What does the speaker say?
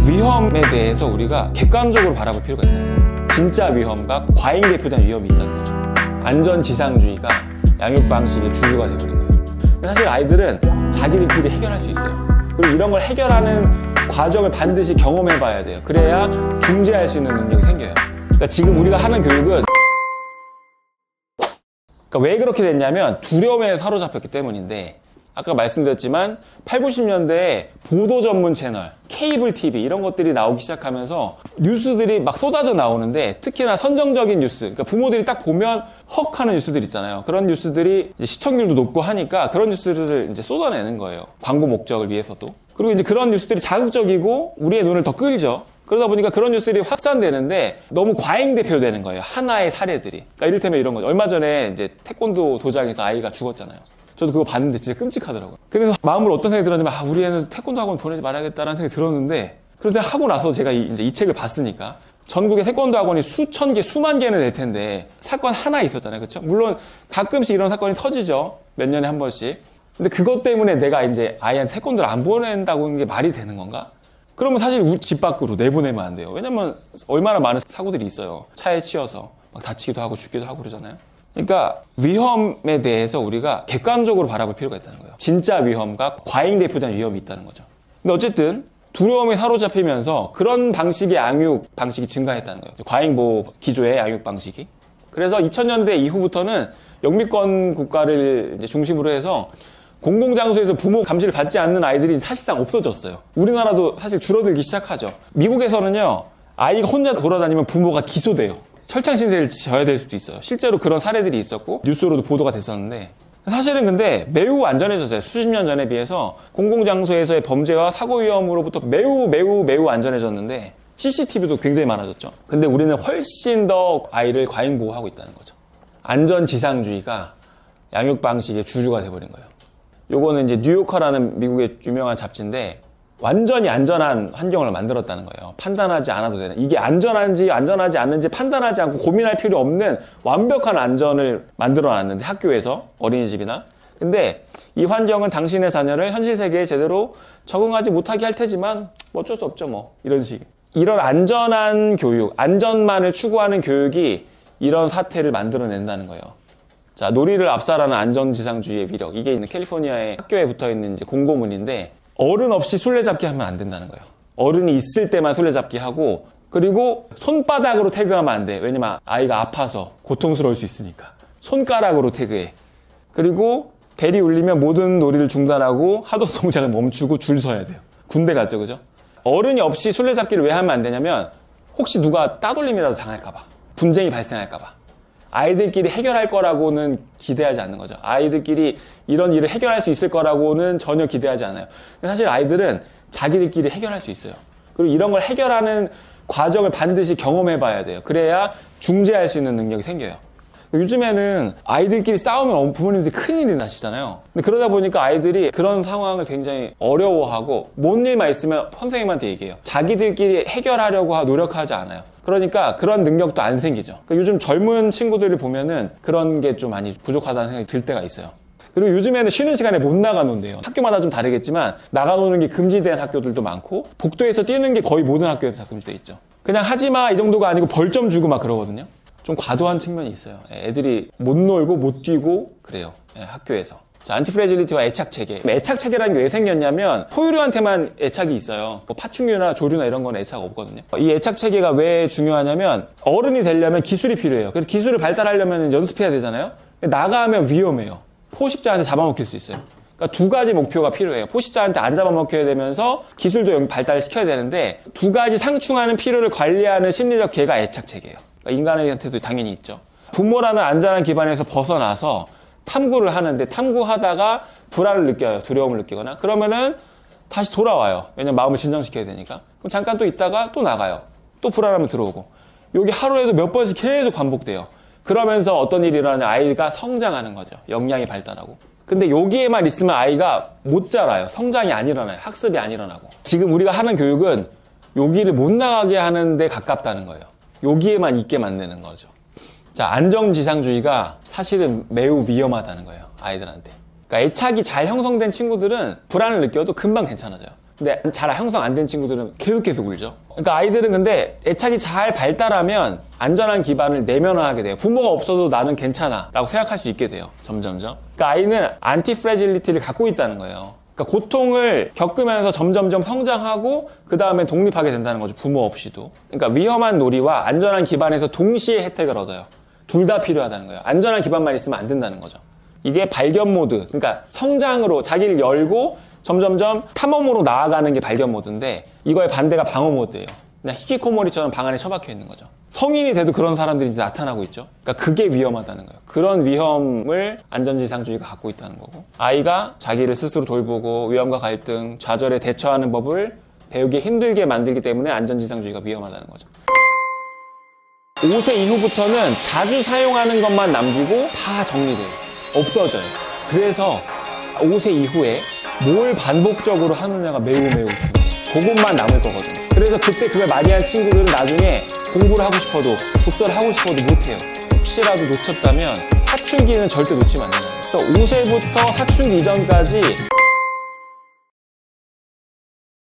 위험에 대해서 우리가 객관적으로 바라볼 필요가 있다는 거예요. 진짜 위험과 과잉 대표된 위험이 있다는 거죠. 안전지상주의가 양육 방식의 주류가 되어버린 거예요. 사실 아이들은 자기들끼리 해결할 수 있어요. 그리고 이런 걸 해결하는 과정을 반드시 경험해 봐야 돼요. 그래야 중재할 수 있는 능력이 생겨요. 그러니까 지금 우리가 하는 교육은 왜 그렇게 됐냐면 두려움에 사로잡혔기 때문인데, 아까 말씀드렸지만 8, 90년대에 보도 전문 채널, 케이블 TV 이런 것들이 나오기 시작하면서 뉴스들이 막 쏟아져 나오는데, 특히나 선정적인 뉴스, 그러니까 부모들이 딱 보면 헉 하는 뉴스들 있잖아요. 그런 뉴스들이 이제 시청률도 높고 하니까 그런 뉴스들을 이제 쏟아내는 거예요. 광고 목적을 위해서도. 그리고 이제 그런 뉴스들이 자극적이고 우리의 눈을 더 끌죠. 그러다 보니까 그런 뉴스들이 확산되는데 너무 과잉 대표되는 거예요. 하나의 사례들이. 그러니까 이를테면 이런 거죠. 얼마 전에 이제 태권도 도장에서 아이가 죽었잖아요. 저도 그거 봤는데 진짜 끔찍하더라고요. 그래서 마음으로 어떤 생각이 들었냐면, 우리 애는 태권도 학원 보내지 말아야겠다라는 생각이 들었는데, 그래서 하고 나서 제가 이 책을 봤으니까 전국에 태권도 학원이 수천 개, 수만 개는 될 텐데 사건 하나 있었잖아요. 그렇죠? 물론 가끔씩 이런 사건이 터지죠. 몇 년에 한 번씩. 근데 그것 때문에 내가 이제 아이한테 태권도를 안 보낸다고 하는 게 말이 되는 건가? 그러면 사실 집 밖으로 내보내면 안 돼요. 왜냐면 얼마나 많은 사고들이 있어요. 차에 치여서 막 다치기도 하고 죽기도 하고 그러잖아요. 그러니까 위험에 대해서 우리가 객관적으로 바라볼 필요가 있다는 거예요. 진짜 위험과 과잉 대표된 위험이 있다는 거죠. 근데 어쨌든 두려움에 사로잡히면서 그런 방식의 양육 방식이 증가했다는 거예요. 과잉보호 기조의 양육 방식이. 그래서 2000년대 이후부터는 영미권 국가를 이제 중심으로 해서 공공장소에서 부모 감시를 받지 않는 아이들이 사실상 없어졌어요. 우리나라도 사실 줄어들기 시작하죠. 미국에서는요, 아이가 혼자 돌아다니면 부모가 기소돼요. 철창신세를 져야 될 수도 있어요. 실제로 그런 사례들이 있었고 뉴스로도 보도가 됐었는데, 사실은 근데 매우 안전해졌어요. 수십 년 전에 비해서 공공장소에서의 범죄와 사고 위험으로부터 매우 안전해졌는데, CCTV도 굉장히 많아졌죠. 근데 우리는 훨씬 더 아이를 과잉보호하고 있다는 거죠. 안전지상주의가 양육 방식의 주류가 돼버린 거예요. 요거는 이제 뉴요커라는 미국의 유명한 잡지인데, 완전히 안전한 환경을 만들었다는 거예요. 판단하지 않아도 되는. 이게 안전한지 안전하지 않는지 판단하지 않고 고민할 필요 없는 완벽한 안전을 만들어 놨는데, 학교에서, 어린이집이나. 근데 이 환경은 당신의 자녀를 현실 세계에 제대로 적응하지 못하게 할 테지만 뭐 어쩔 수 없죠 뭐, 이런 식. 이런 안전한 교육, 안전만을 추구하는 교육이 이런 사태를 만들어낸다는 거예요. 자, 놀이를 압살하는 안전지상주의의 위력. 이게 있는 캘리포니아의 학교에 붙어있는 이제 공고문인데, 어른 없이 술래잡기 하면 안 된다는 거예요. 어른이 있을 때만 술래잡기 하고, 그리고 손바닥으로 태그하면 안 돼. 왜냐면 아이가 아파서 고통스러울 수 있으니까. 손가락으로 태그해. 그리고 벨이 울리면 모든 놀이를 중단하고 하도 동작을 멈추고 줄 서야 돼요. 군대 같죠, 그죠? 어른이 없이 술래잡기를 왜 하면 안 되냐면, 혹시 누가 따돌림이라도 당할까봐, 분쟁이 발생할까봐. 아이들끼리 해결할 거라고는 기대하지 않는 거죠. 아이들끼리 이런 일을 해결할 수 있을 거라고는 전혀 기대하지 않아요. 사실 아이들은 자기들끼리 해결할 수 있어요. 그리고 이런 걸 해결하는 과정을 반드시 경험해 봐야 돼요. 그래야 중재할 수 있는 능력이 생겨요. 요즘에는 아이들끼리 싸우면 부모님들이 큰일이 나시잖아요. 근데 그러다 보니까 아이들이 그런 상황을 굉장히 어려워하고, 뭔 일만 있으면 선생님한테 얘기해요. 자기들끼리 해결하려고 노력하지 않아요. 그러니까 그런 능력도 안 생기죠. 그러니까 요즘 젊은 친구들을 보면은 그런 게 좀 많이 부족하다는 생각이 들 때가 있어요. 그리고 요즘에는 쉬는 시간에 못 나가 논대요. 학교마다 좀 다르겠지만 나가 노는 게 금지된 학교들도 많고, 복도에서 뛰는 게 거의 모든 학교에서 다 금지돼 있죠. 그냥 하지마 이 정도가 아니고 벌점 주고 막 그러거든요. 좀 과도한 측면이 있어요. 애들이 못 놀고 못 뛰고 그래요. 학교에서. 자, 안티프레질리티와 애착체계. 애착체계라는 게 왜 생겼냐면, 포유류한테만 애착이 있어요. 뭐 파충류나 조류나 이런 건 애착 없거든요. 이 애착체계가 왜 중요하냐면, 어른이 되려면 기술이 필요해요. 그래서 기술을 발달하려면 연습해야 되잖아요. 나가면 위험해요. 포식자한테 잡아먹힐 수 있어요. 그러니까 두 가지 목표가 필요해요. 포식자한테 안 잡아먹혀야 되면서 기술도 발달시켜야 되는데, 두 가지 상충하는 필요를 관리하는 심리적 계가 애착체계예요. 그러니까 인간한테도 당연히 있죠. 부모라는 안전한 기반에서 벗어나서 탐구를 하는데, 탐구하다가 불안을 느껴요. 두려움을 느끼거나. 그러면은 다시 돌아와요. 왜냐면 마음을 진정시켜야 되니까. 그럼 잠깐 또 있다가 또 나가요. 또 불안하면 들어오고. 여기 하루에도 몇 번씩 계속 반복돼요. 그러면서 어떤 일이 일어나냐, 아이가 성장하는 거죠. 역량이 발달하고. 근데 여기에만 있으면 아이가 못 자라요. 성장이 안 일어나요. 학습이 안 일어나고. 지금 우리가 하는 교육은 여기를 못 나가게 하는 데 가깝다는 거예요. 여기에만 있게 만드는 거죠. 자, 안정지상주의가 사실은 매우 위험하다는 거예요. 아이들한테. 그러니까 애착이 잘 형성된 친구들은 불안을 느껴도 금방 괜찮아져요. 근데 잘 형성 안 된 친구들은 계속 울죠. 그러니까 아이들은 근데 애착이 잘 발달하면 안전한 기반을 내면화하게 돼요. 부모가 없어도 나는 괜찮아 라고 생각할 수 있게 돼요. 점점점. 그러니까 아이는 안티프레질리티를 갖고 있다는 거예요. 그러니까 고통을 겪으면서 점점점 성장하고 그 다음에 독립하게 된다는 거죠. 부모 없이도. 그러니까 위험한 놀이와 안전한 기반에서 동시에 혜택을 얻어요. 둘 다 필요하다는 거예요. 안전한 기반만 있으면 안 된다는 거죠. 이게 발견 모드, 그러니까 성장으로 자기를 열고 점점점 탐험으로 나아가는 게 발견 모드인데 이거의 반대가 방어 모드예요. 그냥 히키코모리처럼 방 안에 처박혀 있는 거죠. 성인이 돼도 그런 사람들이 이제 나타나고 있죠. 그러니까 그게 위험하다는 거예요. 그런 위험을 안전지상주의가 갖고 있다는 거고, 아이가 자기를 스스로 돌보고 위험과 갈등, 좌절에 대처하는 법을 배우기 힘들게 만들기 때문에 안전지상주의가 위험하다는 거죠. 5세 이후부터는 자주 사용하는 것만 남기고 다 정리돼요. 없어져요. 그래서 5세 이후에 뭘 반복적으로 하느냐가 매우 중요해요. 그것만 남을 거거든요. 그래서 그때 그걸 많이 한 친구들은 나중에 공부를 하고 싶어도 독서를 하고 싶어도 못해요. 혹시라도 놓쳤다면 사춘기는 절대 놓치면 안 돼요. 그래서 5세부터 사춘기 이전까지